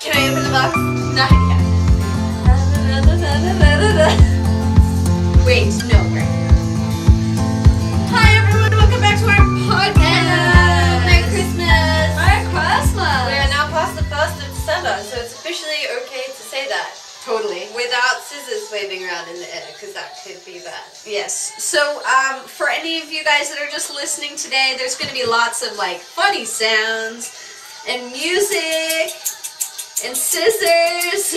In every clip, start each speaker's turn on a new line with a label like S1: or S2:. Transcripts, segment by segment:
S1: Can I open the box?
S2: Not yet. Wait, no, we're here. Hi everyone, welcome back to our podcast.
S1: Merry Christmas!
S2: Merry Christmas!
S1: We are now past the 1st of December, so it's officially okay to say that.
S2: Totally.
S1: Without scissors waving around in the air, because that could be bad.
S2: Yes. So, for any of you guys that are just listening today, there's going to be lots of like funny sounds and music and scissors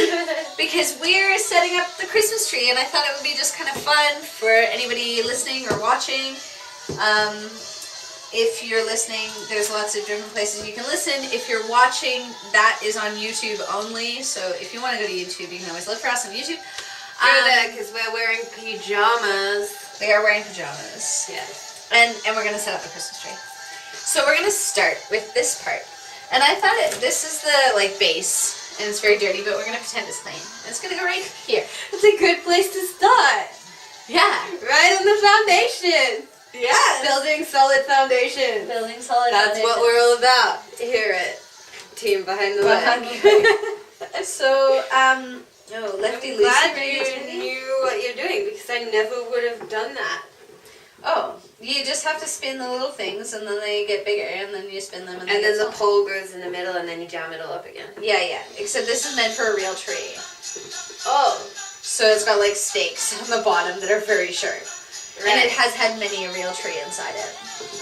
S2: because we're setting up the Christmas tree, and I thought it would be just kind of fun for anybody listening or watching. If you're listening, there's lots of different places you can listen. If you're watching, that is on YouTube only. So if you want to go to YouTube, you can always look for us on YouTube.
S1: Go there, because we're wearing pajamas.
S2: We are wearing pajamas.
S1: Yes.
S2: And we're going to set up the Christmas tree. So we're going to start with this part. And I thought this is the like base, and it's very dirty, but we're going to pretend it's clean. And it's going to go right here.
S1: It's a good place to start.
S2: Yeah.
S1: Right on the foundation.
S2: Yeah.
S1: Building solid foundation.
S2: Building solid
S1: That's what we're all about here at Team Behind the Leg.
S2: So, no, Lefty
S1: I'm
S2: Lucy.
S1: glad
S2: right
S1: you knew what you're doing, because I never would have done that.
S2: Oh, you just have to spin the little things, and then they get bigger, and then you spin them, and
S1: And
S2: they
S1: then
S2: get
S1: the
S2: smaller.
S1: pole goes in the middle, and then you jam it all up again.
S2: Yeah. Except this is meant for a real tree.
S1: Oh.
S2: So it's got like stakes on the bottom that are very sharp.
S1: Right.
S2: And it has had many a real tree inside it.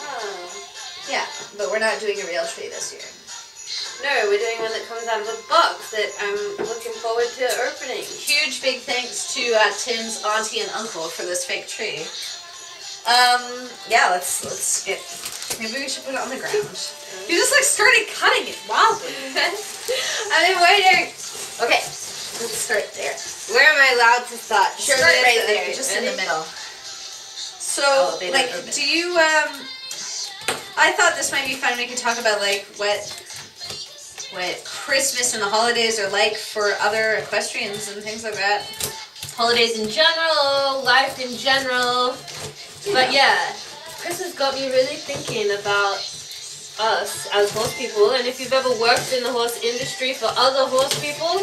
S1: Oh.
S2: Yeah, but we're not doing a real tree this year.
S1: No, we're doing one that comes out of a box that I'm looking forward to opening.
S2: Huge big thanks to Tim's auntie and uncle for this fake tree. Yeah, let's get. Maybe we should put it on the ground. You just like started cutting it wildly.
S1: I've been waiting.
S2: Okay, let's start there.
S1: Where am I allowed to start?
S2: Start right there, just in the middle. So,
S1: they
S2: like,
S1: don't open.
S2: do you, I thought this might be fun. We could talk about, like, what Christmas and the holidays are like for other equestrians and things like that.
S3: Holidays in general, life in general. But yeah, Christmas got me really thinking about us as horse people. And if you've ever worked in the horse industry for other horse people,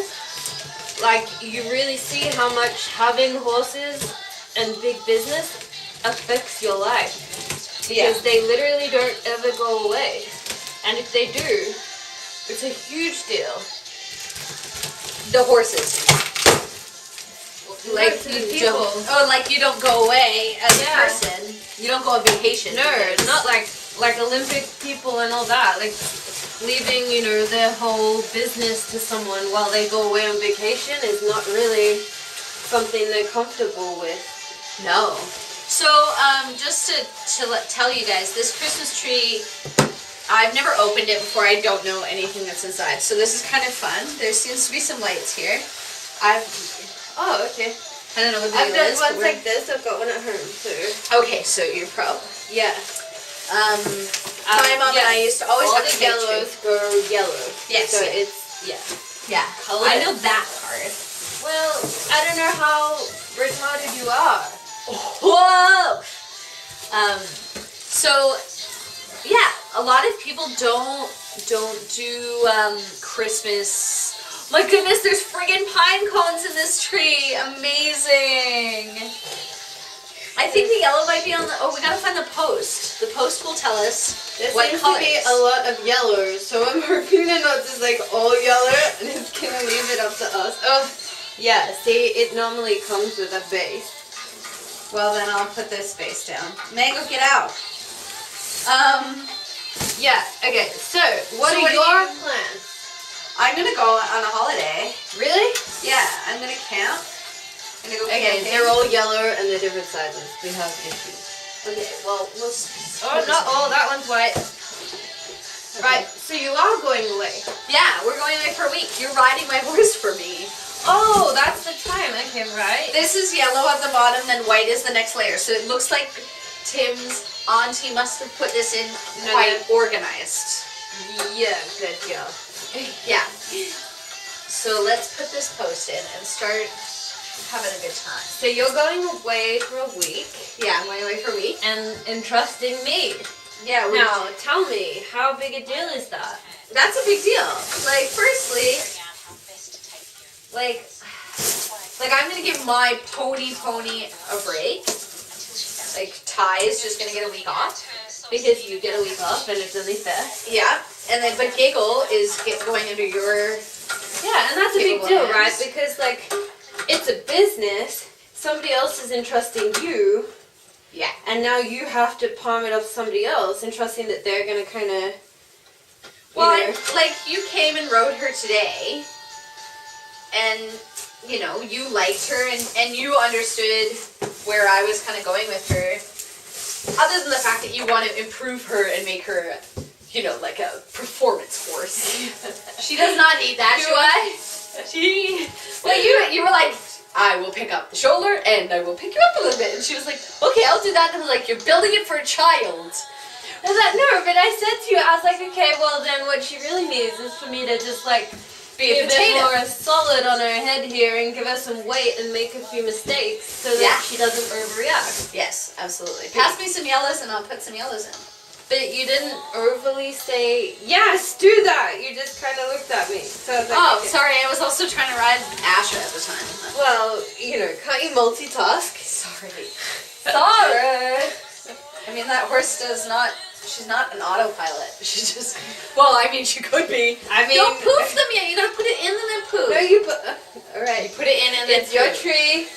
S3: like, you really see how much having horses and big business affects your life, because they literally don't ever go away, and if they do, it's a huge deal.
S2: The horses. Like,
S3: the
S2: you
S3: people.
S2: don't, like you don't go away as a
S3: Yeah.
S2: person. You don't go on vacation.
S3: No,
S2: because-
S3: not like Olympic people and all that, like leaving, their whole business to someone while they go away on vacation is not really something they're comfortable with.
S2: No. So, just to tell you guys, this Christmas tree, I've never opened it before. I don't know anything that's inside. So this is kind of fun. There seems to be some lights here.
S1: Oh, okay.
S2: I don't know what the
S1: I've
S2: deal
S1: done
S2: is.
S1: ones
S2: but
S1: like this. I've got one at home too.
S2: Okay, so you're pro.
S1: Yeah.
S2: My mom and I used to always
S1: all
S2: have
S1: the
S2: a fake
S1: yellows go yellow.
S2: Yes,
S1: So
S2: yeah.
S1: it's
S2: Yeah, I know that part.
S1: Well, I don't know how retarded you are.
S2: Whoa! So, yeah, a lot of people don't do Christmas. My goodness, there's friggin' pine cones in this tree. Amazing. I think the yellow might be on the. Oh, we gotta find the post. The post will tell us
S1: There
S2: what
S1: seems
S2: colors.
S1: to be a lot of yellows, so I'm hoping they're not just like all yellow and it's gonna leave it up to us. Oh, yeah, see, it normally comes with a base.
S2: Well, then I'll put this face down. Mango, get out.
S1: Yeah, okay, so what
S2: So
S1: are
S2: what do
S1: your
S2: you-
S1: plans?
S2: I'm gonna go on a holiday.
S1: Really?
S2: Yeah, I'm gonna camp. I'm gonna go
S1: Okay,
S2: camping.
S1: they're all yellow and they're different sizes. We have issues.
S2: Okay, well,
S3: Oh, not all, that one's white.
S1: Right, so you are going away.
S2: Yeah, we're going away for a week. You're riding my horse for me.
S3: Oh, that's the time. Okay, right.
S2: This is yellow at the bottom, then white is the next layer. So it looks like Tim's auntie must have put this in quite organized.
S1: Yeah, good girl.
S2: Yeah. So let's put this post in and start having a good time.
S3: So you're going away for a week
S2: Yeah, I'm going away for a week.
S3: and entrusting me.
S2: Yeah,
S3: Now, tell me, how big a deal is that?
S2: that's a big deal. Like, firstly, like I'm gonna give my pony a break. Like Ty is just gonna get a week off.
S3: Because you get a week off and it's only fair.
S2: Yeah, and then but Giggle is going under your.
S3: Yeah, and that's a big
S2: Giggle
S3: deal,
S2: hands.
S3: right? Because like, it's a business. Somebody else is entrusting you.
S2: Yeah.
S3: And now you have to palm it off to somebody else, and trusting that they're gonna kind of.
S2: Well, like you came and rode her today, and you know you liked her, and you understood where I was kind of going with her. Other than the fact that you want to improve her and make her, you know, like a performance horse. She does not need that. Well, you were like, I will pick up the shoulder and I will pick you up a little bit. And she was like, okay, I'll do that. And I was like, you're building it for a child.
S3: I was like, no, but I said to you, I was like, okay, well then what she really needs is for me to just like
S2: Be a
S3: bit
S2: potato.
S3: more solid on her head here and give her some weight and make a few mistakes so that she doesn't overreact.
S2: Yes, absolutely. Pass me some yellows and I'll put some yellows in.
S3: But you didn't overly say, yes, do that. You just kind of looked at me. So I was like,
S2: Oh,
S3: okay.
S2: sorry, I was also trying to ride Asha at the time.
S3: Well, you know, can't you multitask?
S2: Sorry.
S3: Sorry.
S2: I mean, that horse does not, she's not an autopilot. She's just, well, I mean, she could be.
S3: I mean,
S2: Don't poof them yet. You gotta put it in and then poof.
S3: No, you put. All right.
S2: You put it in and then
S3: It's your
S2: poof.
S3: tree.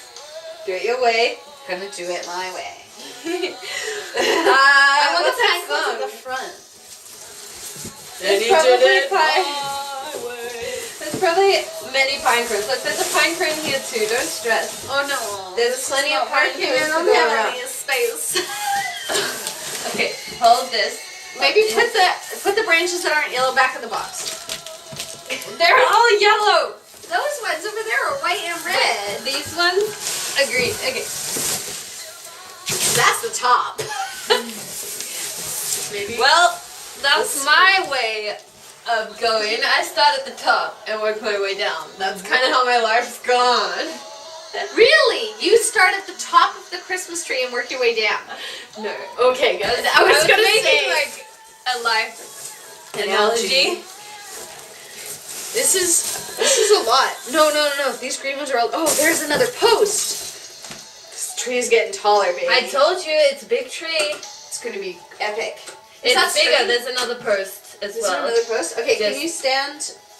S3: Do it your way.
S2: Gonna do it my way.
S3: I
S2: want
S3: what's
S2: the
S3: that
S2: pine cones at
S3: song?
S2: the front.
S3: There's probably There's probably many pine cones. Look, there's a pine cone here too. Don't stress.
S2: Oh no.
S3: There's plenty of pine
S2: Parking
S3: cones
S2: and
S3: to
S2: I
S3: go
S2: don't have
S3: around.
S2: any space.
S3: Okay, hold this.
S2: Maybe put the branches that aren't yellow back in the box.
S3: They're all yellow.
S2: Those ones over there are white and red.
S3: These ones? Agreed. Okay.
S2: That's the top. Maybe.
S3: Well, that's my way of going. I start at the top and work my way down. That's kind of how my life's gone.
S2: Really? You start at the top of the Christmas tree and work your way down?
S3: No.
S2: Okay, good. I was gonna
S3: making
S2: say
S3: like a life analogy.
S2: This is a lot. No. These green ones are all. Oh, there's another post. This tree is getting taller, baby.
S3: I told you it's a big tree.
S2: It's gonna be epic. Is
S3: It's
S2: that
S3: bigger.
S2: straight?
S3: There's another post as
S2: Is
S3: well.
S2: there another post? Okay, can
S3: Just-
S2: you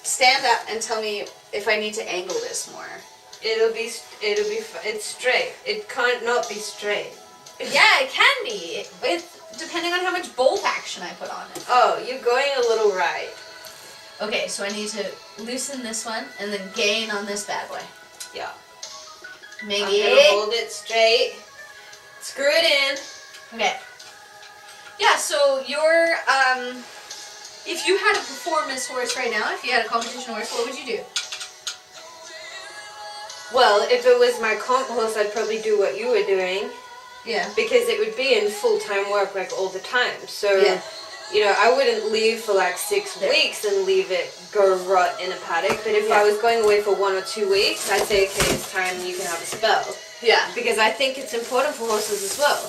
S2: stand up and tell me if I need to angle this more?
S3: It's straight. It can't not be straight.
S2: Yeah, it can be. It's depending on how much bolt action I put on it.
S3: Oh, you're going a little right.
S2: Okay, so I need to loosen this one and then gain on this bad boy.
S3: Yeah. I'm
S2: Maybe.
S3: gonna hold it straight. Screw it in.
S2: Okay. Yeah, so your if you had a performance horse right now, if you had a competition horse, what would you do?
S3: Well, if it was my comp horse, I'd probably do what you were doing
S2: Yeah.
S3: because it would be in full-time work like all the time. So,
S2: Yeah.
S3: you know, I wouldn't leave for like 6 weeks and leave it go rot in a paddock. But if I was going away for 1 or 2 weeks, I'd say, okay, it's time you can have a spell.
S2: Yeah.
S3: Because I think it's important for horses as well.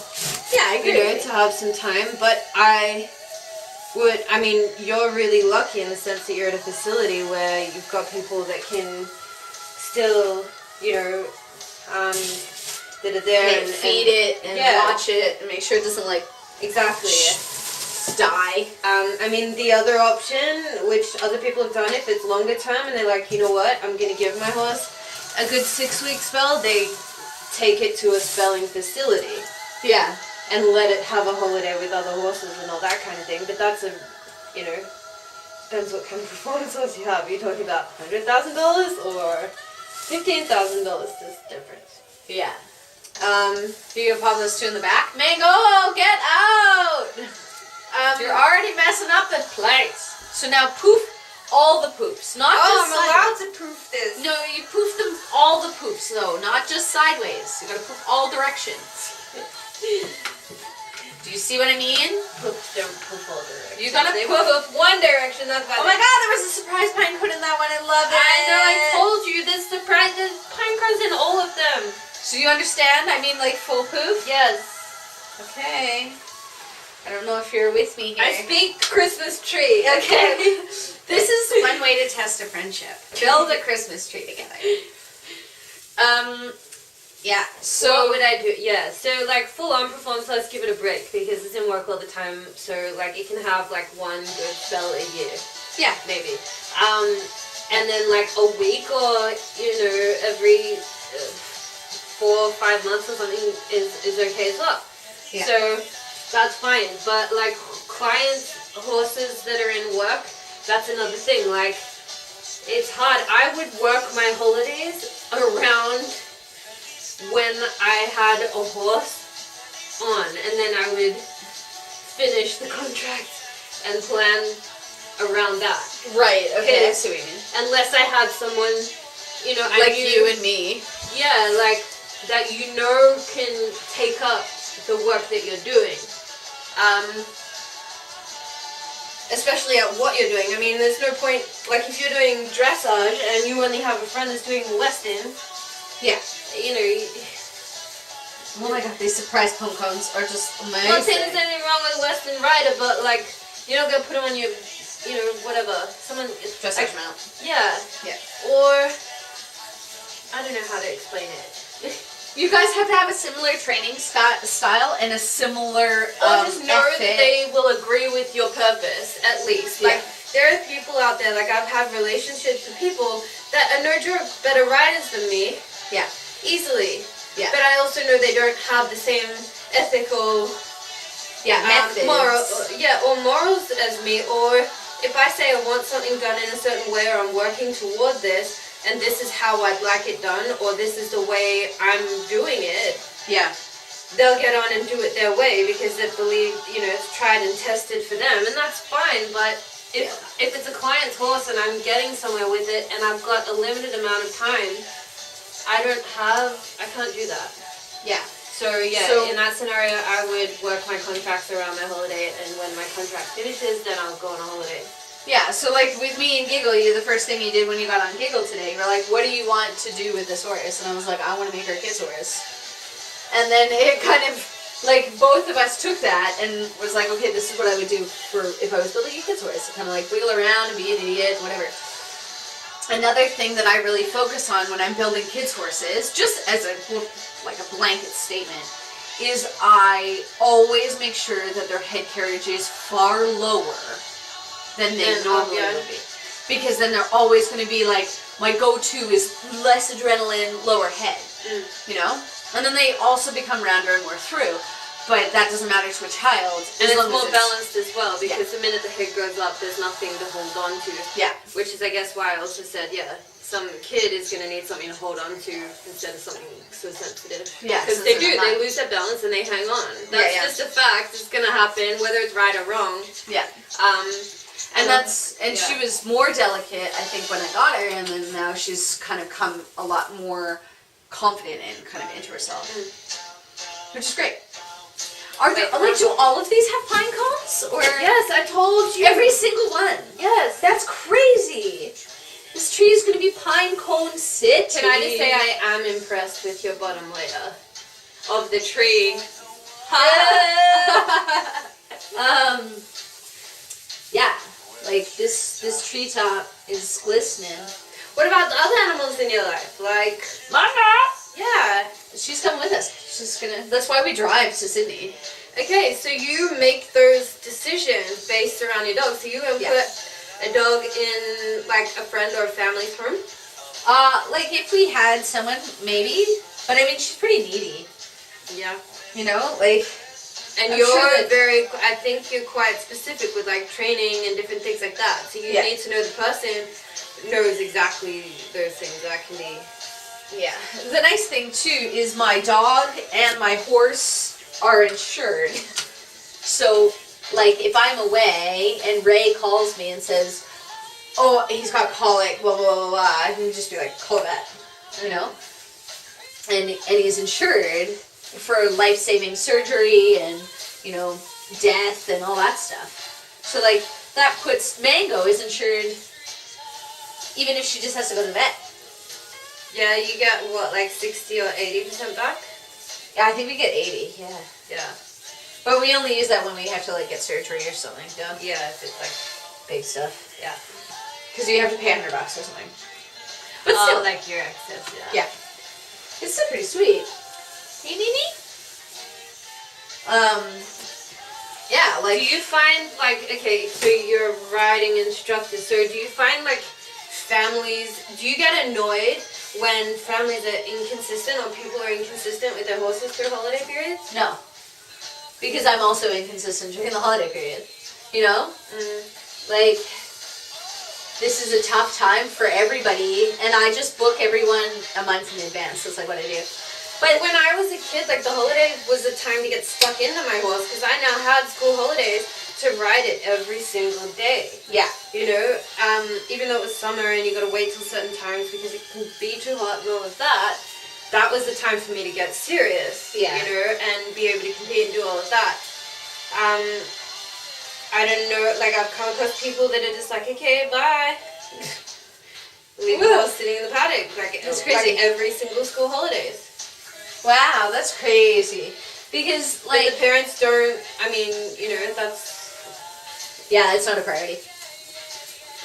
S2: Yeah, I
S3: You know, to have some time. But I mean, you're really lucky in the sense that you're at a facility where you've got people that can still, you know, that are there and
S2: feed it and watch it and make sure it doesn't like
S3: exactly.
S2: die.
S3: I mean, the other option, which other people have done, if it's longer term and they're like, you know what, I'm gonna give my horse a good 6-week spell, they take it to a spelling facility.
S2: Yeah.
S3: And let it have a holiday with other horses and all that kind of thing. But that's you know, depends what kind of performance horse you have. Are you talking about $100,000 or $15,000? There's a difference.
S2: Yeah. You gonna pop those two in the back? Mango, get out! You're already messing up the place. So now poof all the poops, not just
S3: I'm allowed
S2: sideways.
S3: to proof this.
S2: No, you poof them all the poops though, not just sideways. You gotta poof all directions. Do you see what I mean?
S3: Poof, don't poof all directions.
S2: You gotta
S3: They
S2: poof.
S3: poof one direction, that's
S2: Oh my god, there was a surprise pine cone in that one. I love it.
S3: I know, I told you, there's pine cones in all of them.
S2: So you understand? I mean like full poof?
S3: Yes.
S2: Okay. I don't know if you're with me here.
S3: I speak Christmas tree.
S2: Okay. This is one way to test a friendship. Build a Christmas tree together. Yeah.
S3: So what would I do? Yeah, so like full on performance, let's give it a break because it's in work all the time. So like it can have like one good spell a year.
S2: Yeah.
S3: Maybe. And then like a week or, you know, every 4 or 5 months or something is okay as well.
S2: Yeah.
S3: So that's fine. But like clients, horses that are in work, that's another thing. Like it's hard. I would work my holidays around when I had a horse on, and then I would finish the contract and plan around that.
S2: Right.
S3: Okay.
S2: I see what you mean.
S3: Unless I had someone, you know,
S2: Like you and me.
S3: yeah, like that you know can take up the work that you're doing.
S1: Especially at what you're doing. I mean, there's no point, like if you're doing dressage and you only have a friend that's doing Weston,
S2: Yeah.
S3: you know,
S2: Oh my god, these surprise pom cones are just amazing.
S3: I'm not saying there's anything wrong with Western rider, but like, you're not gonna put them on your, you know, whatever. Someone,
S2: Dressage mount.
S3: yeah.
S2: Yeah.
S3: Or, I don't know how to explain it.
S2: You guys have to have a similar training style and a similar
S3: Or just know that
S2: ethic.
S3: they will agree with your purpose, at least.
S2: Yeah.
S3: Like, there are people out there, like I've had relationships with people that are no joke better riders than me.
S2: Yeah.
S3: Easily.
S2: Yeah.
S3: But I also know they don't have the same ethical
S2: methods.
S3: or morals as me. Or if I say I want something done in a certain way or I'm working toward this and this is how I'd like it done or this is the way I'm doing it,
S2: Yeah.
S3: they'll get on and do it their way because they believe, you know, it's tried and tested for them, and that's fine. But if it's a client's horse and I'm getting somewhere with it and I've got a limited amount of time, I can't do that.
S2: Yeah.
S3: So in that scenario, I would work my contracts around my holiday, and when my contract finishes, then I'll go on a holiday.
S2: Yeah, so like with me and Giggle, the first thing you did when you got on Giggle today, you were like, what do you want to do with this horse? And I was like, I want to make her a kid's horse. And then it kind of, like, both of us took that and was like, okay, this is what I would do for if I was building a kid's horse. Kind of like wiggle around and be an idiot, whatever. Another thing that I really focus on when I'm building kids' horses, just as a blanket statement, is I always make sure that their head carriage is far lower than they normally would be. Because then they're always going to be like, my go-to is less adrenaline, lower head, you know? And then they also become rounder and more through. But that doesn't matter to a child.
S3: And it's more balanced as well, because the minute the head goes up, there's nothing to hold on to.
S2: Yeah.
S3: Which is, I guess, why I also said, some kid is going to need something to hold on to instead of something so sensitive.
S2: Yeah.
S3: Because they lose their balance and they hang on. That's just a fact. It's going to happen, whether it's right or wrong.
S2: Yeah. And she was more delicate, I think, when I got her, and then now she's kind of come a lot more confident and kind of into herself. Which is great. Do all of these have pine cones? Or
S3: Yes, I told you.
S2: every single one?
S3: Yes.
S2: That's crazy. This tree is going to be pine cone city.
S3: Can I just say I am impressed with your bottom layer of the tree.
S2: Yeah, like this treetop is glistening.
S3: What about the other animals in your life? Like
S2: Mama!
S3: yeah.
S2: She's coming with us. She's gonna. That's why we drive to Sydney.
S3: Okay, so you make those decisions based around your dog. So you gonna put a dog in like a friend or a family's home?
S2: Like if we had someone, maybe. But I mean, she's pretty needy.
S3: Yeah.
S2: You know, like.
S3: And
S2: I'm
S3: you're
S2: sure that-
S3: I think you're quite specific with like training and different things like that. So you need to know the person knows exactly those things. That can be.
S2: Yeah. The nice thing too is my dog and my horse are insured. So, like, if I'm away and Ray calls me and says, "Oh, he's got colic," blah blah blah blah, I can just be like, "Call a vet," you know. And he's insured for life-saving surgery and, you know, death and all that stuff. So like that puts Mango is insured even if she just has to go to the vet.
S3: Yeah, you get what, like 60 or 80% back?
S2: Yeah, I think we get 80. Yeah.
S3: Yeah.
S2: But we only use that when we have to like get surgery or something done.
S3: Yeah, if it's like
S2: Big stuff.
S3: yeah.
S2: Because you have to pay $100 or something. But still,
S3: like your excess.
S2: yeah. It's still pretty sweet.
S3: Hey, Nini.
S2: Yeah, like...
S3: Do you find, like, okay, so you're a riding instructor, so do you find, like, families, do you get annoyed when families are inconsistent or people are inconsistent with their horses through holiday periods?
S2: No. Because I'm also inconsistent during the holiday period. You know? Like, this is a tough time for everybody, and I just book everyone a month in advance. That's, like, what I do.
S3: But when I was a kid, like, the holiday was the time to get stuck into my horse, because I now had school holidays to ride it every single day.
S2: Yeah.
S3: You know, even though it was summer and you got to wait till certain times because it can be too hot and all of that, that was the time for me to get serious.
S2: Yeah.
S3: You know, and be able to compete and do all of that. I don't know, like, I've come across people that are just like, okay, bye. Leave the horse sitting in the paddock, like,
S2: That's crazy.
S3: like every single school holidays.
S2: Wow, that's crazy. Because,
S3: Like,
S2: like...
S3: the parents don't, I mean, you know, that's...
S2: Yeah, it's not a priority.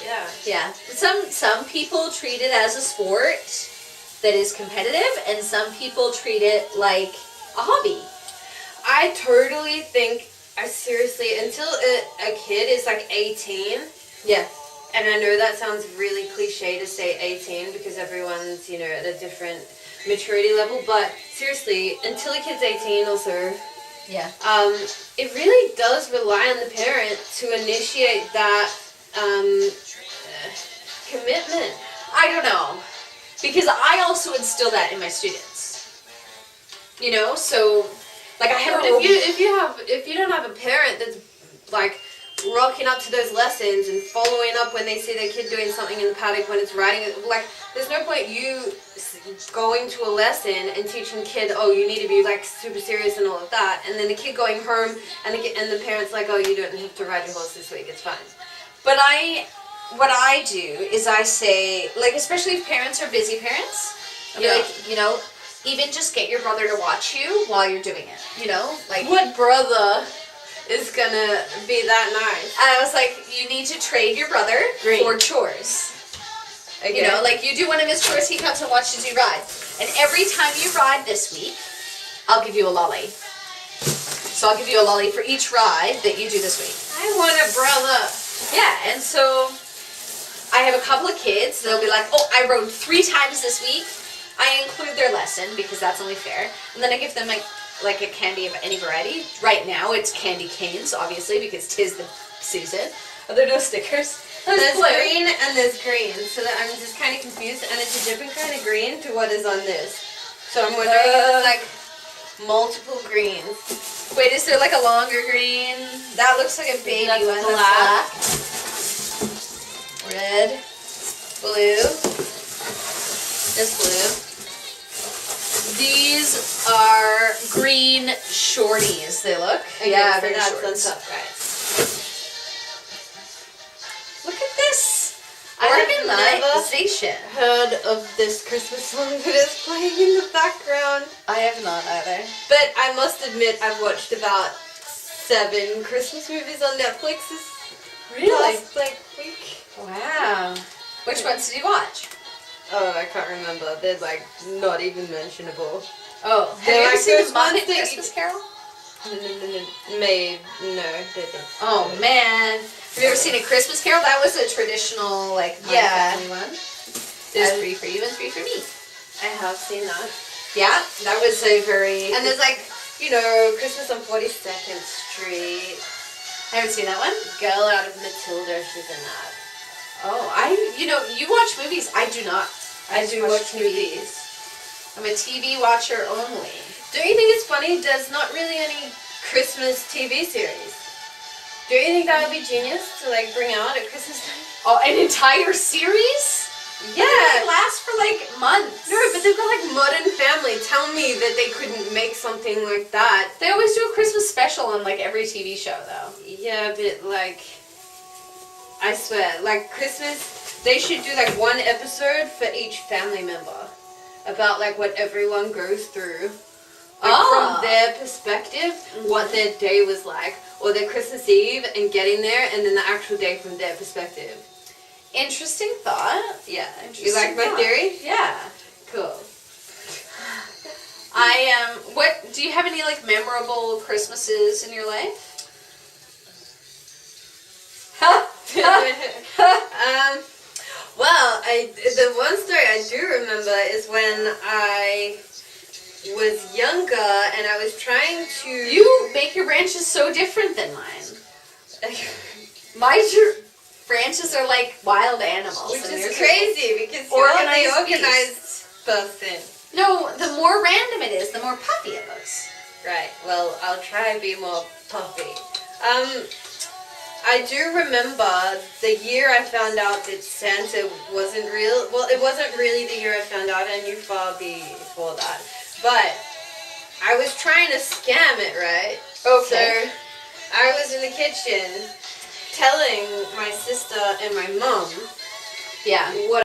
S3: Yeah.
S2: Yeah. Some people treat it as a sport that is competitive, and some people treat it like a hobby.
S3: I totally think, I seriously, until a kid is like 18,
S2: Yeah.
S3: and I know that sounds really cliche to say 18 because everyone's, you know, at a different maturity level, but seriously, until a kid's 18 or so,
S2: Yeah.
S3: it really does rely on the parent to initiate that commitment.
S2: I don't know. Because I also instill that in my students. You know, so like I have
S3: But if you don't have a parent that's like rocking up to those lessons and following up when they see their kid doing something in the paddock when it's riding, like there's no point you going to a lesson and teaching kid, oh, you need to be like super serious and all of that, and then the kid going home and the parents like, oh, you don't have to ride your horse this week, it's fine.
S2: But what I do is I say, like, especially if parents are busy parents, I'll be
S3: Yeah.
S2: like, you know, even just get your brother to watch you while you're doing it, you know? Like,
S3: What brother is gonna be that nice?
S2: and I was like, you need to trade your brother
S3: Great.
S2: for chores.
S3: Okay.
S2: You know, like you do one of his chores, he comes and watches you ride. And every time you ride this week, I'll give you a lolly. So I'll give you a lolly for each ride that you do this week.
S3: I want a brother.
S2: Yeah, and so I have a couple of kids. They'll be like, oh, I rode 3 times this week. I include their lesson because that's only fair. And then I give them like a candy of any variety. Right now it's candy canes, obviously, because 'tis the season. Are there no stickers?
S3: There's
S2: blue.
S3: green and there's green, so that I'm just kind of confused, and it's a different kind of green to what is on this. So I'm wondering if it's like multiple greens.
S2: Wait, is there like a longer green? That looks like a baby
S3: That's
S2: one.
S3: black.
S2: That's black. Red. Blue. This blue. These are green shorties, they look.
S3: Okay,
S2: Yeah,
S3: so
S2: very
S3: that's
S2: shorts.
S3: on top, right.
S2: Look at this.
S3: I've never
S2: Organization.
S3: heard of this Christmas song that is playing in the background.
S2: I have not either.
S3: But I must admit, I've watched about 7 Christmas movies on Netflix this past, like, week.
S2: Wow. Which ones did you watch?
S3: Oh, I can't remember. They're, like, not even mentionable.
S2: Oh, have
S3: They're
S2: you ever
S3: like
S2: seen
S3: those
S2: the Muppet
S3: ones that
S2: Christmas Carol?
S3: No, didn't.
S2: Oh man. Have you ever seen A Christmas Carol? That was a traditional, like, my
S3: Yeah.
S2: family one. There's 3 for you and 3 for me.
S3: I have seen that.
S2: Yeah, that was a very...
S3: And there's, like, you know, Christmas on 42nd Street.
S2: I haven't seen that one.
S3: Girl out of Matilda, she's in that.
S2: Oh, you watch movies. I do not.
S3: I do watch movies.
S2: I'm a TV watcher only.
S3: Don't you think it's funny there's not really any Christmas TV series? Don't you think that would be genius to, like, bring out at Christmas time?
S2: Oh, an entire series?
S3: Yeah.
S2: It lasts for like months.
S3: No, but they've got, like, Modern Family. Tell me that they couldn't make something like that.
S2: They always do a Christmas special on like every TV show though.
S3: Yeah, but, like, I swear, like, Christmas, they should do, like, 1 episode for each family member about, like, what everyone goes through
S1: Like
S2: Ah.
S1: from their perspective, what their day was like, or their Christmas Eve and getting there, and then the actual day from their perspective.
S2: Interesting thought.
S1: Yeah.
S2: Interesting
S1: You like my
S2: thought.
S1: theory?
S2: Yeah.
S1: Cool.
S2: What do you have any like memorable Christmases in your life?
S1: Well, the one story I do remember is when I was younger and I was trying to...
S2: You make your branches so different than mine. My branches are like wild animals.
S1: Which
S2: and
S1: is
S2: yours are-
S1: crazy because you're the
S2: Organized
S1: organized person.
S2: No, the more random it is, the more puffy it looks.
S1: Right, well, I'll try and be more puffy. I do remember the year I found out that Santa wasn't real. Well, it wasn't really the year I found out. I knew far before that. But I was trying to scam it, right?
S2: Okay.
S1: So I was in the kitchen telling my sister and my mom
S2: Yeah.
S1: what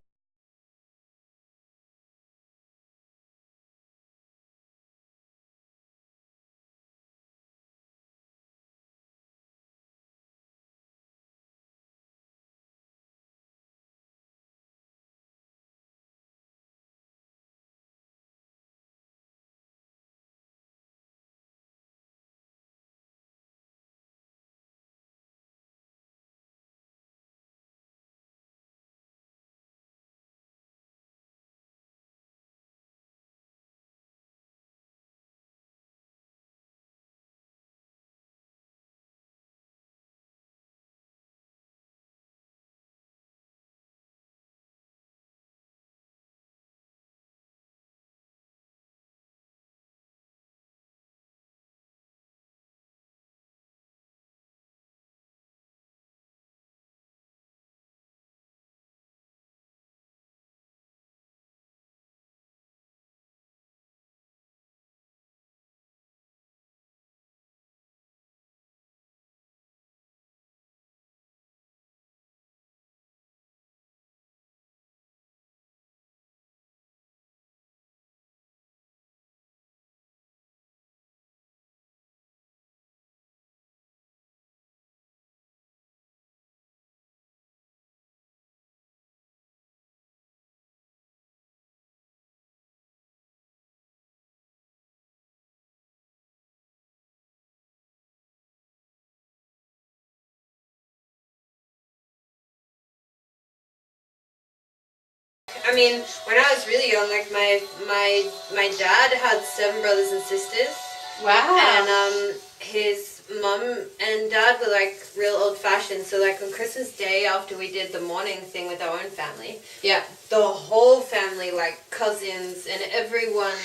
S1: I mean, when I was really young, like my dad had 7 brothers and sisters,
S2: Wow.
S1: and his mom and dad were like real old fashioned. So like on Christmas Day, after we did the morning thing with our own family,
S2: Yeah.
S1: the whole family, like cousins and everyone,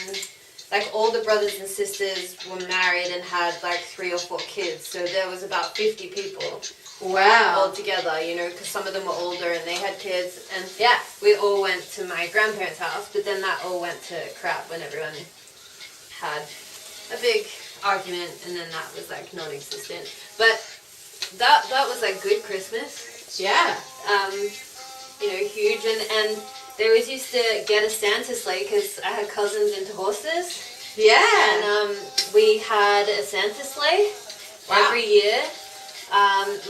S1: like all the brothers and sisters were married and had like 3 or 4 kids. So there was about 50 people.
S2: Wow.
S1: All together, you know, because some of them were older and they had kids, and
S2: Yeah.
S1: we all went to my grandparents' house, but then that all went to crap when everyone had a big argument, and then that was like non-existent. But that was like good Christmas,
S2: Yeah.
S1: you know, huge, and they always used to get a Santa sleigh because I had cousins into horses,
S2: Yeah.
S1: and we had a Santa sleigh
S2: Wow.
S1: every year.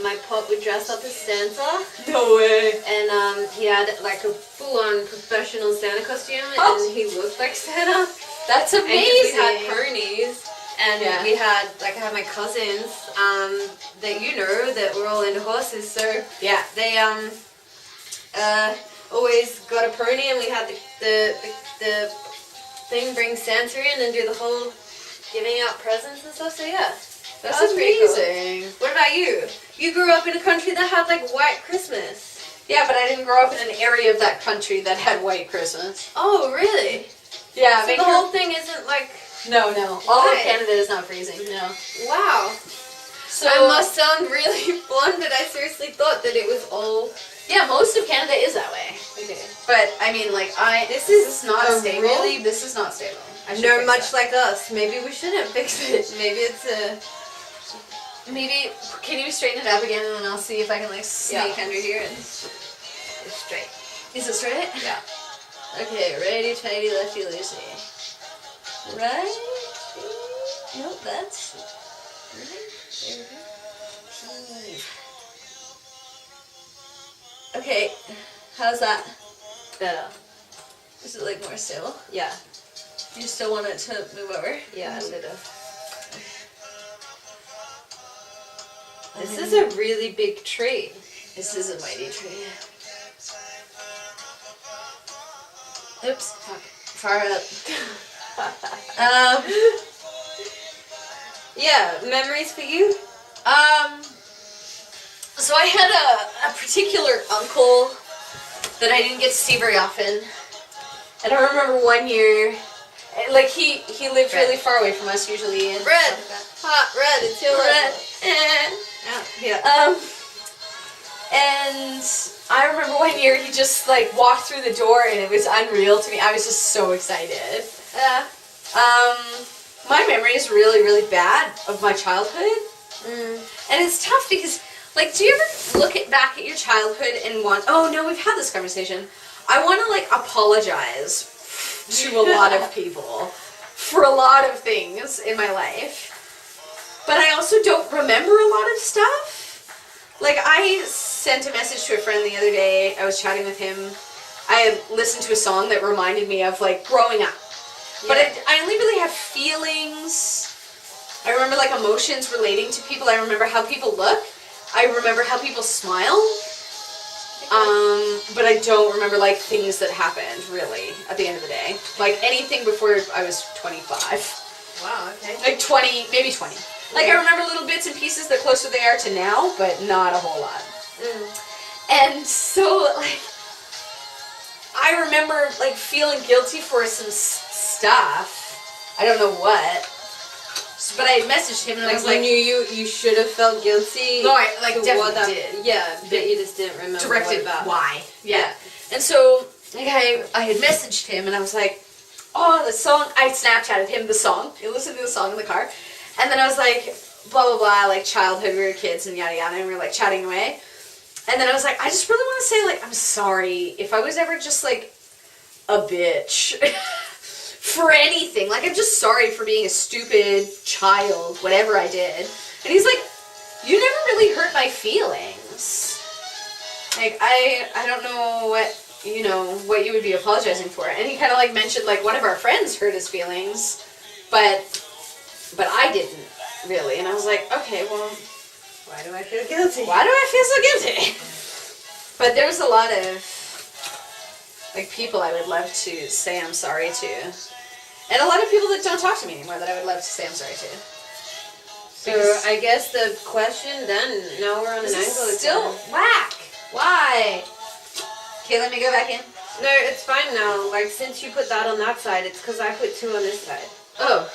S1: My pop would dress up as Santa,
S2: No way.
S1: and he had like a full-on professional Santa costume,
S2: Oh.
S1: and he looked like Santa.
S2: That's
S1: And 'cause
S2: amazing.
S1: we had ponies, and
S2: Yeah.
S1: we had like I had my cousins that you know that were all into horses, so
S2: Yeah.
S1: they always got a pony, and we had the thing bring Santa in and do the whole giving out presents and stuff. So yeah.
S2: That's
S1: That was pretty cool.
S2: amazing.
S1: What about you? You grew up in a country that had like white Christmas.
S2: Yeah, but I didn't grow up in an area of that country that had white Christmas.
S1: Oh, really?
S2: Yeah,
S1: So the whole thing isn't like...
S2: No. All of
S1: Why?
S2: Canada is not freezing. No.
S1: Wow.
S2: So
S1: I must sound really blunt, but I seriously thought that it was all...
S2: yeah, most of Canada is that way.
S1: Okay.
S2: But I mean, like
S1: This
S2: this
S1: is
S2: is not
S1: a
S2: stable.
S1: really-
S2: This is not stable. I should
S1: No,
S2: fix
S1: much
S2: that.
S1: like us. Maybe we shouldn't fix it. Maybe it's a...
S2: Maybe can you straighten it up again, and then I'll see if I can like sneak
S1: Yeah.
S2: under here. And...
S1: It's straight.
S2: Is it straight?
S1: Yeah.
S2: Okay, righty tighty, lefty loosey. Right. Nope, that's... Okay, how's that?
S3: Better.
S2: Is it like more stable?
S3: Yeah.
S2: Do you still want it to move over?
S3: Yeah, a little. This is a really big tree.
S2: This is a mighty tree. Oops. Fuck. Far up.
S3: Yeah, memories for you?
S2: So I had a particular uncle that I didn't get to see very often. And I remember one year, like he lived really far away from us usually. And
S3: Red. Hot red. It's your
S2: red.
S3: Yeah.
S2: And I remember one year he just like walked through the door and it was unreal to me. I was just so excited. My memory is really, really bad of my childhood. And it's tough because, like, do you ever look back at your childhood and want, oh no, we've had this conversation. I want to like apologize to a lot of people for a lot of things in my life. But I also don't remember a lot of stuff. Like, I sent a message to a friend the other day. I was chatting with him. I had listened to a song that reminded me of, like, growing up. But I only really have feelings. I remember, like, emotions relating to people. I remember how people look. I remember how people smile. But I don't remember, like, things that happened, really, at the end of the day. Like, anything before I was 25.
S3: Wow, okay.
S2: Like, 20, maybe 20. Like, I remember little bits and pieces the closer they are to now, but not a whole lot. And so, like, I remember, like, feeling guilty for some stuff. I don't know what. But I messaged him and I was like...
S3: you should have felt guilty.
S2: No, I, like, definitely did.
S3: Yeah, but you just didn't remember
S2: Directed
S3: what about.
S2: why. Yeah. And so, like, I had messaged him and I was like, oh, the song... I Snapchatted him the song. He listened to the song in the car. And then I was like, blah, blah, blah, like, childhood, we were kids and yada, yada, and we were, like, chatting away. And then I was like, I just really want to say, like, I'm sorry if I was ever just, like, a bitch for anything. Like, I'm just sorry for being a stupid child, whatever I did. And he's like, you never really hurt my feelings. Like, I don't know what, you know, what you would be apologizing for. And he kind of, like, mentioned, like, one of our friends hurt his feelings, but I didn't, really. And I was like, okay, well,
S3: Why do I feel guilty?
S2: why do I feel so guilty? But there's a lot of, like, people I would love to say I'm sorry to. And a lot of people that don't talk to me anymore that I would love to say I'm sorry to.
S3: So I guess the question then, now we're on an angle again.
S2: Still whack. Why? Okay, let me go back in.
S3: No, it's fine now. Like, since you put that on that side, it's because I put 2 on this side.
S2: Oh.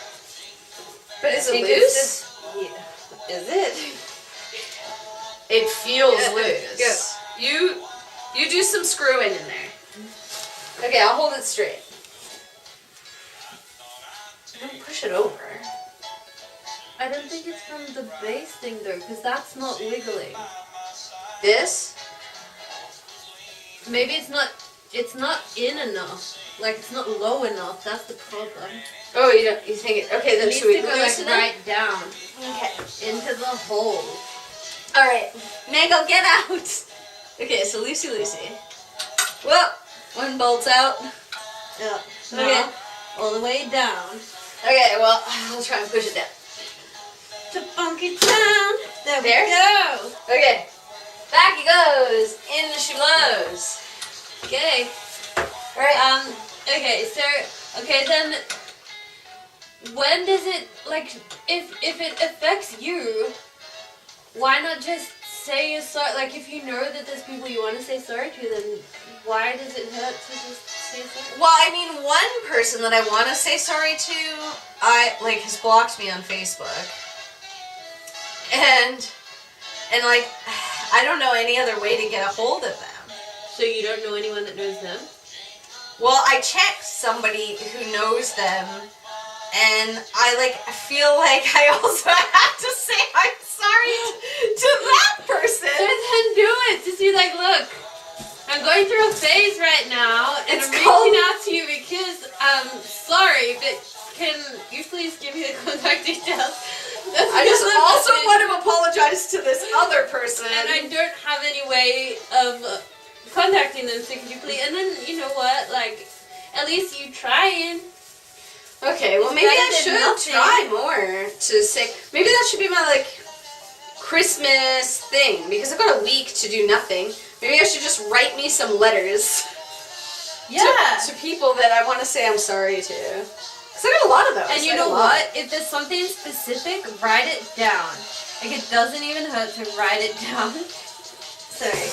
S2: But is it
S3: Think
S2: loose?
S3: it's yeah. Is it?
S2: It feels
S3: Yeah,
S2: loose. You do some screwing in there. Okay, I'll hold it straight. Don't push it over.
S3: I don't think it's from the base thing though, because that's not wiggling.
S2: This?
S3: Maybe it's not in enough. Like, it's not low enough. That's the problem.
S2: Oh, you think it? Okay, then
S3: It needs
S2: should we
S3: to go like
S2: loosen it?
S3: right down
S2: Okay.
S3: into the hole.
S2: All right, Mango, get out. Okay, so loosey. Well, one bolt's out.
S3: Yeah.
S2: Okay.
S3: Now, all the way down.
S2: Okay, well, I'll try and push it down.
S3: To funky town. There we
S2: There?
S3: go.
S2: Okay, back he goes. In she blows. Okay. All right.
S3: Okay, so, okay, then, when does it, like, if it affects you, why not just say you're sorry? Like, if you know that there's people you want to say sorry to, then why does it hurt to just say sorry?
S2: Well, I mean, one person that I want to say sorry to, has blocked me on Facebook. And like, I don't know any other way to get a hold of them.
S3: So you don't know anyone that knows them?
S2: Well, I checked somebody who knows them, and I feel like I also have to say I'm sorry to that person.
S3: So then do it. Just be like, look, I'm going through a phase right now, and
S2: It's
S3: I'm
S2: called-
S3: reaching out to you because sorry, but can you please give me the contact details?
S2: I just also want to apologize to this other person.
S3: And I don't have any way of contacting them, so could you please? And then, you know what, like, at least you trying.
S2: Okay, well maybe I should try more to say, maybe that should be my like Christmas thing, because I've got a week to do nothing. Maybe I should just write me some letters.
S3: Yeah.
S2: To people that I want to say I'm sorry to. Because I got a lot of those.
S3: And you know what? If there's something specific, write it down. Like, it doesn't even hurt to write it down. Sorry.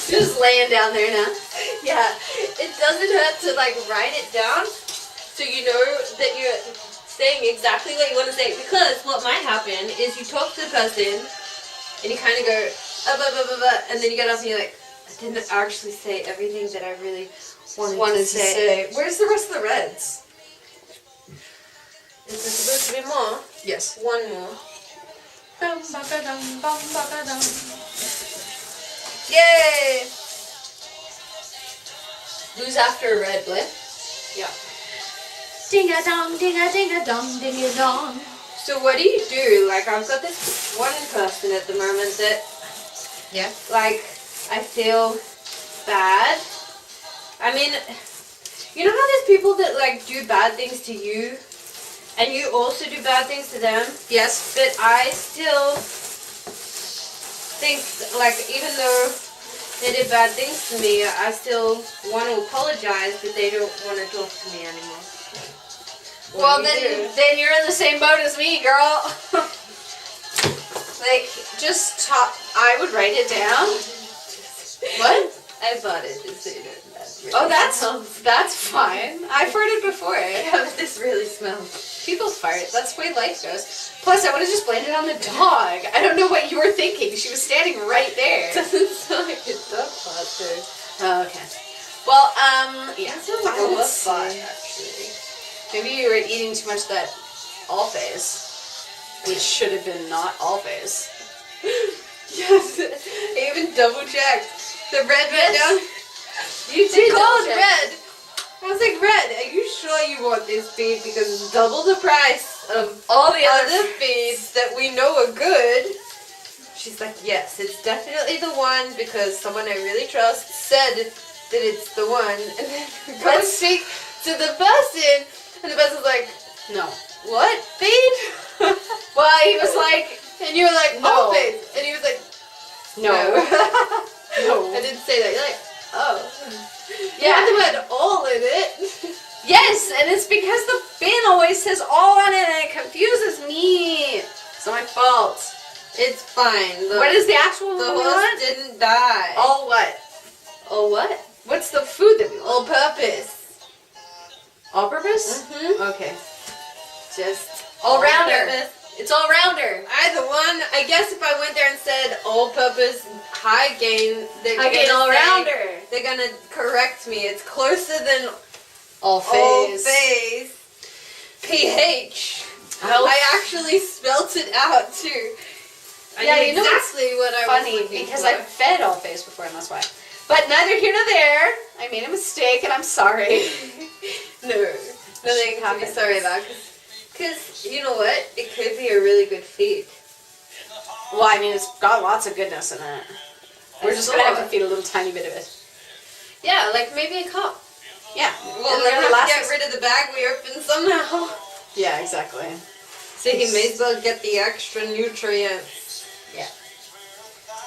S2: Just laying down there now.
S3: Yeah. It doesn't hurt to, like, write it down so you know that you're saying exactly what you want to say. Because what might happen is you talk to the person and you kind of go, and then you get up and you're like, I didn't actually say everything that I really wanted to say.
S2: Where's the rest of the reds?
S3: Is there supposed to be more?
S2: Yes.
S3: One more.
S2: Yay!
S3: Who's after a red, Blair?
S2: Yeah.
S1: Ding-a-dong, ding-a-ding-a-dong, ding-a-dong.
S3: So what do you do? Like, I've got this one person at the moment that,
S2: Yeah.
S3: like, I feel bad. I mean, you know how there's people that, like, do bad things to you, and you also do bad things to them?
S2: Yes.
S3: But I still think, like, even though they did bad things to me, I still want to apologize, but they don't want to talk to me anymore.
S2: Well, then you're in the same boat as me, girl. Like, just talk. I would write it down. What?
S3: I thought it just say that.
S2: Oh, that's fine. I farted before.
S3: Yeah, but this really smells.
S2: People fart. That's the way life goes. Plus, I would have just blamed it on the dog. I don't know what you were thinking. She was standing right there.
S3: Doesn't sound like a dog fart.
S2: Oh, okay. Well, yeah.
S3: That sounds like a
S2: Let's
S3: love
S2: see.
S3: fart, actually.
S2: Maybe you were eating too much of that all-phase, which should have been not all-phase.
S3: Yes, I even double checked. The red went down.
S2: You did
S3: Called
S2: double-check.
S3: red. I was like, Red, are you sure you want this feed? Because it's double the price of
S2: All the
S3: other feeds that we know are good. She's like, yes, it's definitely the one because someone I really trust said that it's the one. And then we go and speak to the person, and the person's like,
S2: No.
S3: what feed?
S2: Well, he was like,
S3: And you were like,
S2: No.
S3: all feed. And he was like,
S2: no.
S3: no. I didn't say that. You're like, oh.
S2: Yeah.
S3: You had the word all in it.
S2: Yes, and it's because the bin always says all on it and it confuses me. It's not my fault.
S3: It's fine.
S2: What is the actual
S3: The
S2: one we
S3: horse
S2: want?
S3: didn't die.
S2: All what?
S3: Oh, what?
S2: What's the food that we want?
S3: All purpose.
S2: All purpose?
S3: Mm-hmm.
S2: Okay.
S3: Just
S2: All rounder.
S3: purpose.
S2: It's all rounder.
S3: Either one. I guess if I went there and said all purpose high gain, they're
S2: I get
S3: gonna
S2: all
S3: say-
S2: rounder.
S3: They're gonna correct me. It's closer than
S2: All
S3: all
S2: phase.
S3: phase. PH.
S2: Health.
S3: I actually spelt it out too. I
S2: Yeah,
S3: knew
S2: you know what's
S3: exactly what I was
S2: Funny
S3: looking
S2: because
S3: for.
S2: I've fed all phase before and that's why. But neither here nor there. I made a mistake and I'm sorry.
S3: No, nothing to be
S2: Happens.
S3: sorry about. Because, you know what? It could be a really good feed.
S2: Well, I mean, it's got lots of goodness in it. We're just going to have to feed a little tiny bit of it.
S3: Yeah, like maybe a cup.
S2: Yeah.
S3: Well,
S2: And
S3: we're
S2: then
S3: going to
S2: the
S3: have to
S2: last
S3: get rid of the bag we opened somehow.
S2: Yeah, exactly.
S3: So he may as well get the extra nutrients.
S2: Yeah.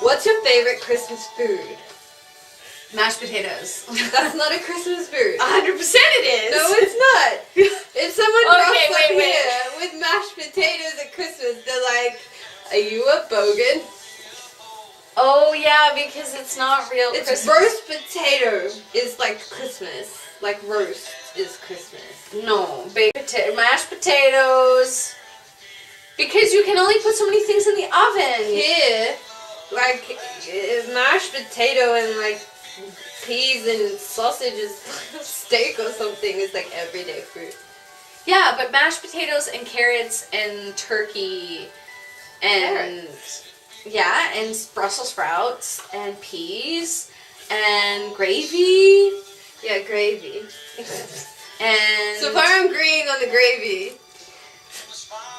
S3: What's your favorite Christmas food?
S2: Mashed potatoes.
S3: That's not a Christmas food.
S2: 100% it is.
S3: No, it's not. If someone
S2: Okay,
S3: rocks up
S2: wait.
S3: here with mashed potatoes at Christmas, they're like, are you a bogan?
S2: Oh, yeah, because it's not real
S3: It's
S2: Christmas.
S3: roast potato is like Christmas. Like roast is Christmas.
S2: No, mashed potatoes. Because you can only put so many things in the oven.
S3: Here, like mashed potato and like peas and sausage is steak or something is like everyday food.
S2: Yeah, but mashed potatoes and carrots and turkey and yeah, and Brussels sprouts and peas and gravy.
S3: Yeah, gravy.
S2: And
S1: So far I'm agreeing on the gravy.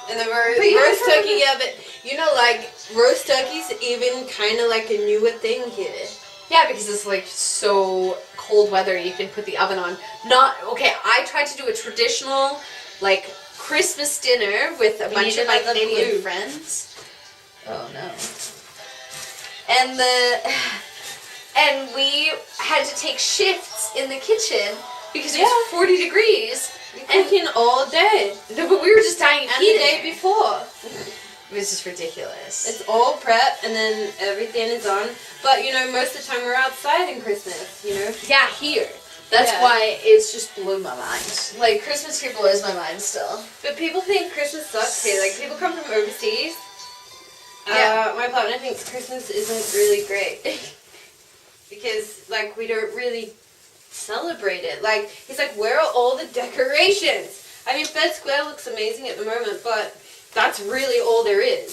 S1: And the
S2: But you
S1: roast
S2: never-
S1: turkey, yeah, but you know, like, roast turkey's even kind of like a newer thing here.
S2: yeah, because it's like so cold weather, you can put the oven on. I tried to do a traditional, like, Christmas dinner with a bunch of my Canadian friends. Oh no. And we had to take shifts in the kitchen because it was 40 degrees.
S1: You're cooking all day.
S2: No, but we were just dying of
S1: And the
S2: heat.
S1: day before.
S2: It was just ridiculous.
S1: It's all prep and then everything is on. But, you know, most of the time we're outside in Christmas, you know?
S2: Yeah, here. That's
S1: Yeah.
S2: why it's just blew my mind. Like, Christmas here blows my mind still.
S1: But people think Christmas sucks here. Like, people come from overseas.
S2: Yeah.
S1: My partner thinks Christmas isn't really great. Because, like, we don't really celebrate it. Like, he's like, where are all the decorations? I mean, Fed Square looks amazing at the moment, but that's really all there is.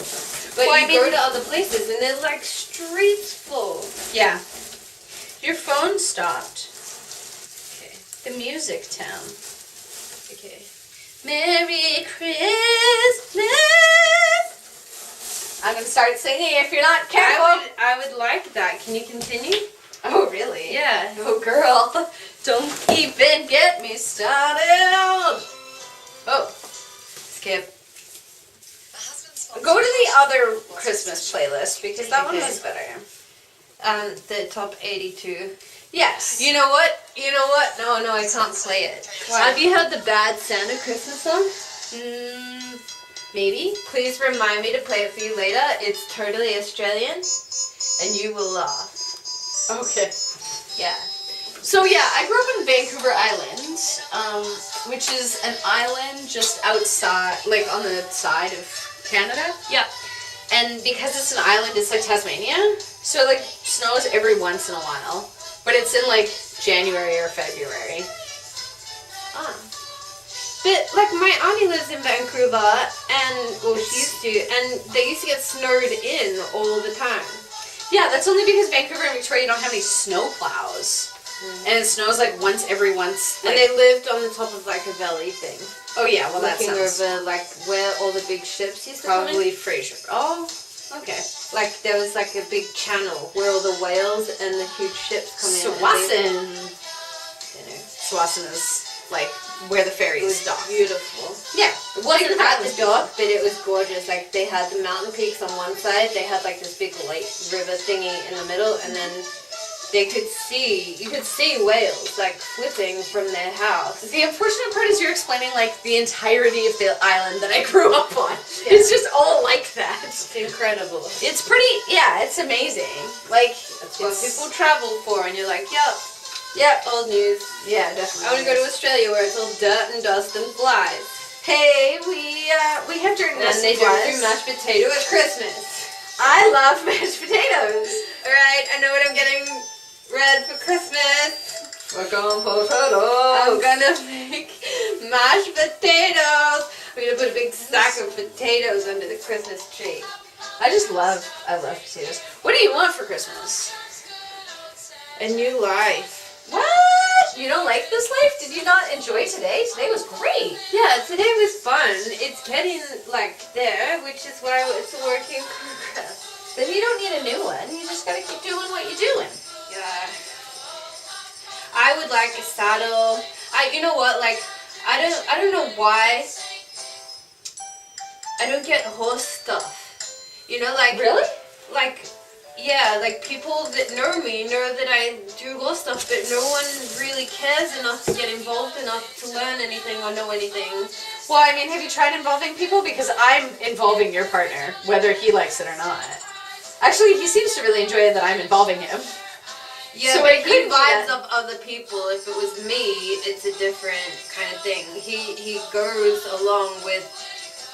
S1: But
S2: Well,
S1: you
S2: I mean-
S1: go to other places and there's, like, streets full.
S2: Yeah. Your phone stopped.
S1: Okay.
S2: The music town.
S1: Okay.
S2: Merry Christmas. I'm gonna start singing if you're not careful.
S1: I would like that. Can you continue?
S2: Oh, really?
S1: Yeah.
S2: Oh, girl. Don't even get me started. Oh. Skip. Go to the other Christmas playlist because that one
S1: Okay.
S2: was better.
S1: The top 82.
S2: Yes.
S1: You know what? No, I can't play it.
S2: Why?
S1: Have you heard the Bad Santa Christmas song?
S2: Maybe.
S1: Please remind me to play it for you later. It's totally Australian, and you will laugh.
S2: Okay.
S1: Yeah.
S2: So yeah, I grew up in Vancouver Island, which is an island just outside, like on the side of Canada.
S1: Yeah.
S2: And because it's an island, it's like Tasmania. So it like snows every once in a while, but it's in like January or February.
S1: Ah. But like my auntie lives in Vancouver, and well, she used to, and they used to get snowed in all the time.
S2: Yeah, that's only because Vancouver and Victoria don't have any snow plows. And it snows like once every once.
S1: And
S2: Like,
S1: they lived on the top of like a valley thing,
S2: oh yeah, well that
S1: looking
S2: sounds
S1: over like where all the big ships used to come in.
S2: probably Fraser. Oh, okay.
S1: Like there was like a big channel where all the whales and the huge ships come in.
S2: Swassen.
S1: You know,
S2: Swassen is like where the
S1: it
S2: ferries
S1: was
S2: dock.
S1: beautiful.
S2: Yeah, it wasn't
S1: Wasn't at
S2: that
S1: the dock, but it was gorgeous. Like they had the mountain peaks on one side, they had like this big light river thingy in the middle, and then you could see whales like flipping from their house.
S2: The unfortunate part is you're explaining like the entirety of the island that I grew up on.
S1: Yeah.
S2: It's just all like that.
S1: It's incredible.
S2: It's pretty, yeah, it's amazing. Like,
S1: That's what
S2: it's-
S1: people travel for, and you're like, yep, old news.
S2: yeah, definitely.
S1: I want to go to Australia where it's all dirt and dust and flies.
S2: Hey, we have dirt and
S1: And
S2: dust
S1: they
S2: and
S1: don't
S2: flies.
S1: do mashed potato at Christmas.
S2: I love mashed potatoes.
S1: Alright, I know what I'm getting red for Christmas.
S2: We're going potato.
S1: I'm gonna make mashed potatoes. I'm gonna put a big sack of potatoes under the Christmas tree.
S2: I love potatoes. What do you want for Christmas?
S1: A new life.
S2: What? You don't like this life? Did you not enjoy today? Today was great.
S1: Yeah, today was fun. It's getting like there, which is why it's a work in progress.
S2: Then you don't need a new one. You just gotta keep doing what you're doing.
S1: Yeah. I would like a saddle. You know what? Like, I don't know why I don't get horse stuff. You know, like
S2: Really?
S1: like, yeah, like people that know me know that I do horse stuff, but no one really cares enough to get involved enough to learn anything or know anything.
S2: Well, I mean, have you tried involving people? Because I'm involving your partner, whether he likes it or not. Actually, he seems to really enjoy it that I'm involving him.
S1: Yeah,
S2: So
S1: but
S2: it
S1: he
S2: could be
S1: vibes
S2: that-
S1: up other people. If it was me, it's a different kind of thing. He goes along with,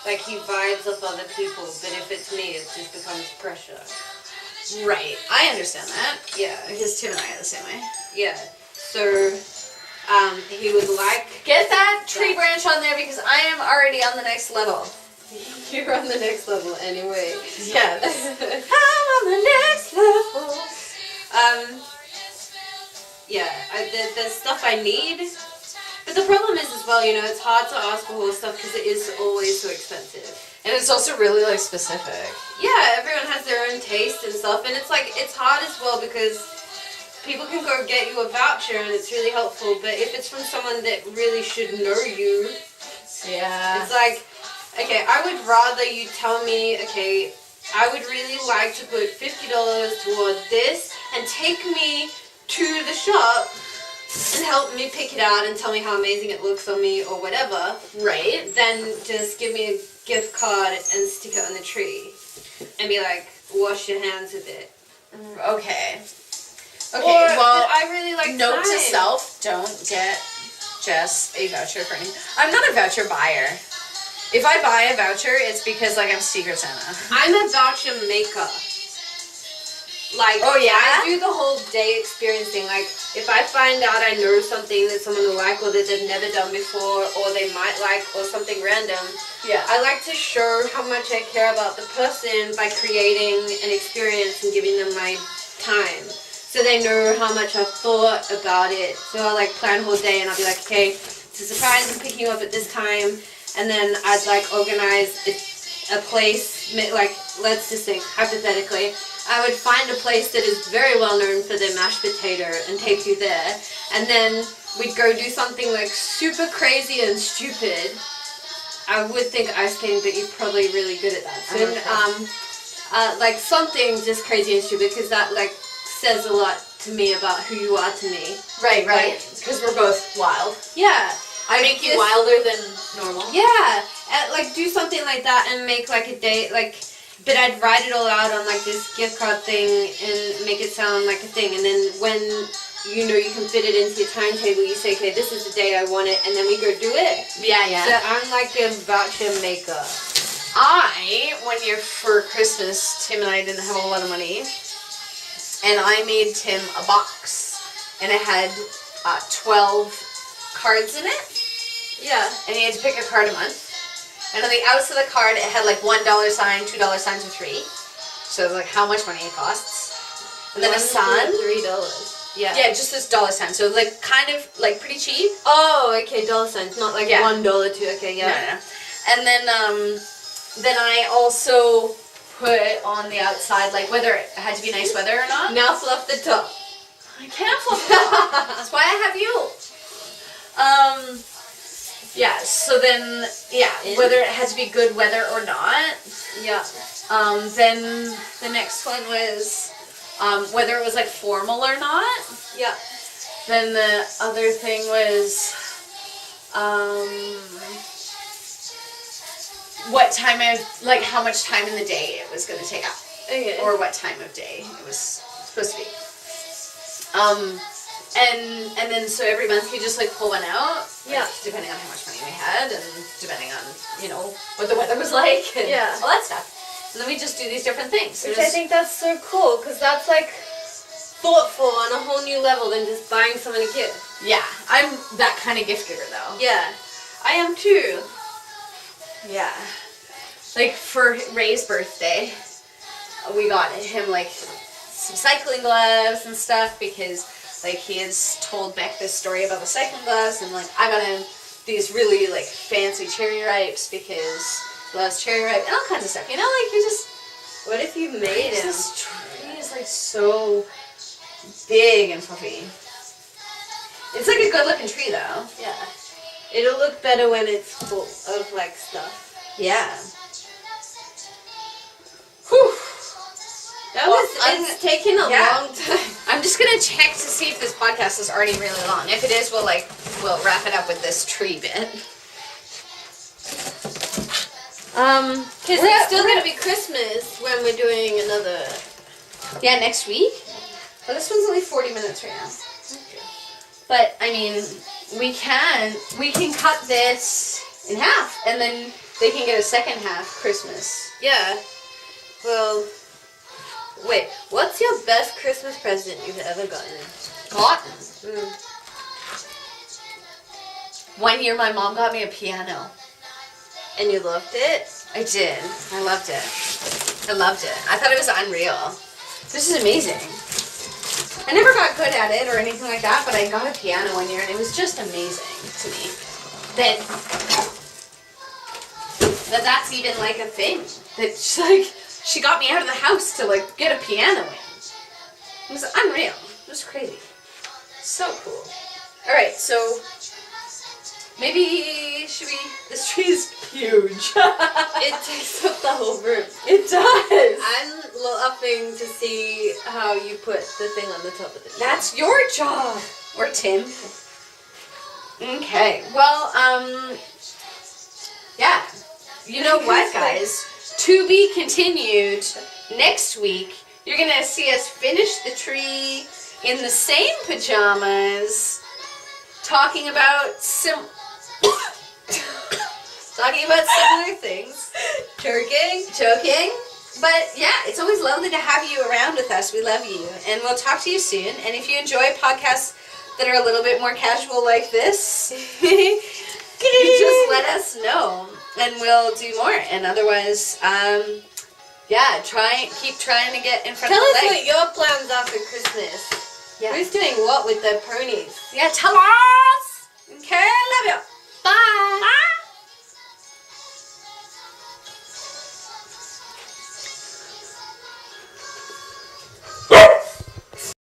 S1: like, he vibes up other people, but if it's me, it just becomes pressure.
S2: Right. I understand that.
S1: Yeah,
S2: Because Tim and I are the same way.
S1: yeah. So, he would like...
S2: Get that tree branch on there because I am already on the next level.
S1: You're on the next level anyway.
S2: Yes. I'm on the next level.
S1: Yeah, the stuff I need, But the problem is as well, you know, it's hard to ask for horse stuff because it is always so expensive.
S2: And it's also really, like, specific.
S1: Yeah, everyone has their own taste and stuff, and it's like, it's hard as well because people can go get you a voucher and it's really helpful, but if it's from someone that really should know you,
S2: Yeah.
S1: it's like, okay, I would rather you tell me, okay, I would really like to put $50 toward this and take me to the shop and help me pick it out and tell me how amazing it looks on me or whatever.
S2: Right.
S1: Then just give me a gift card and stick it on the tree and be like, wash your hands with it.
S2: Okay. Okay,
S1: Or,
S2: well,
S1: I really like
S2: note to
S1: time.
S2: self, don't get Jess a voucher for anything. I'm not a voucher buyer. If I buy a voucher, it's because, like, I'm Secret Santa.
S1: I'm a voucher maker. Like,
S2: Oh, yeah?
S1: I do the whole day experience thing. Like, if I find out I know something that someone will like or that they've never done before or they might like or something random,
S2: Yeah.
S1: I like to show how much I care about the person by creating an experience and giving them my time. So they know how much I've thought about it. So I'll, like, plan a whole day and I'll be like, okay, it's a surprise, I'm picking you up at this time. And then I'd, like, organize a place, like, let's just think, hypothetically, I would find a place that is very well known for their mashed potato and take you there. And then we'd go do something, like, super crazy and stupid. I would think ice skating, but you're probably really good at that. So, like, something just crazy and stupid, because that, like, says a lot to me about who you are to me.
S2: Right, right.
S1: Like,
S2: Because we're both wild.
S1: yeah.
S2: I make you wilder than normal.
S1: Yeah, like do something like that and make like a date, like, but I'd write it all out on like this gift card thing and make it sound like a thing. And then when you know you can fit it into your timetable, you say, okay, this is the day I want it, and then we go do it.
S2: Yeah, yeah.
S1: So I'm like a voucher maker.
S2: One year for Christmas, Tim and I didn't have a lot of money, and I made Tim a box, and it had 12 cards in it.
S1: Yeah.
S2: And he had to pick a card a month. And on the outside of the card, it had like $1 sign, $2 signs, or $3. So like how much money it costs. And then a sun.
S1: $3. Yeah.
S2: Yeah, just this dollar sign. So like kind of like pretty cheap.
S1: Oh, okay, dollar signs, not like
S2: Yeah.
S1: $1 too. Okay, yeah.
S2: No. And then I also put on the outside like whether it had to be nice weather or not.
S1: Now fluff the top.
S2: I can't fluff it up. That's why I have you. Yeah, so then, whether it had to be good weather or not.
S1: Yeah.
S2: Then the next one was whether it was like formal or not.
S1: Yeah.
S2: Then the other thing was what time of, like how much time in the day it was going to take up.
S1: Okay.
S2: Or what time of day it was supposed to be. And then so every month you just like pull one out.
S1: Yeah.
S2: Like, depending on how much money we had and depending on, you know, what the weather was like and
S1: Yeah.
S2: all that stuff. And then we just do these different things.
S1: Which I think that's so cool, because that's like thoughtful on a whole new level than just buying someone a gift.
S2: Yeah, I'm that kind of gift giver though.
S1: Yeah. I am too.
S2: Yeah. Like for Ray's birthday, we got him like some cycling gloves and stuff because like he has told Beck this story about the cycling gloves, and like I got him these really like fancy cherry ripes because he loves cherry ripe and all kinds of stuff. You know, like you just
S1: What if you made him?
S2: this tree is like so big and fluffy. It's like a good looking tree though.
S1: Yeah. It'll look better when it's full of like stuff.
S2: Yeah. Whew.
S1: That
S2: Well,
S1: it's taken a
S2: yeah.
S1: long time.
S2: I'm just gonna check to see if this podcast is already really long. If it is, we'll wrap it up with this tree bit.
S1: Because it's still gonna be Christmas when we're doing another.
S2: Yeah, next week. Well, this one's only 40 minutes right now. But I mean, we can cut this in half, and then they can get a second half Christmas.
S1: Yeah. Well. Wait. What's your best Christmas present you've ever gotten?
S2: Cotton. 1 year, my mom got me a piano.
S1: And you loved it?
S2: I did. I loved it. I loved it. I thought it was unreal. This is amazing. I never got good at it or anything like that, but I got a piano one year, and it was just amazing to me that's even like a thing. That she got me out of the house to like get a piano in. It was unreal. It was crazy. So cool. All right, so maybe this tree is huge.
S1: It takes up the whole room.
S2: It does.
S1: I'm loving to see how you put the thing on the top of the tree.
S2: That's your job. Or Tim. Okay. Well, yeah. You know what, guys? To be continued next week. You're going to see us finish the tree in the same pajamas, talking about similar things. Joking. But yeah, it's always lovely to have you around with us. We love you. And we'll talk to you soon. And if you enjoy podcasts that are a little bit more casual like this, you just let us know. And we'll do more. And otherwise, keep trying to get in front
S1: Tell
S2: of the
S1: us
S2: light.
S1: what your plans are for Christmas.
S2: Yeah.
S1: Who's doing what with their ponies?
S2: Yeah, tell us! Okay, love you.
S1: Bye!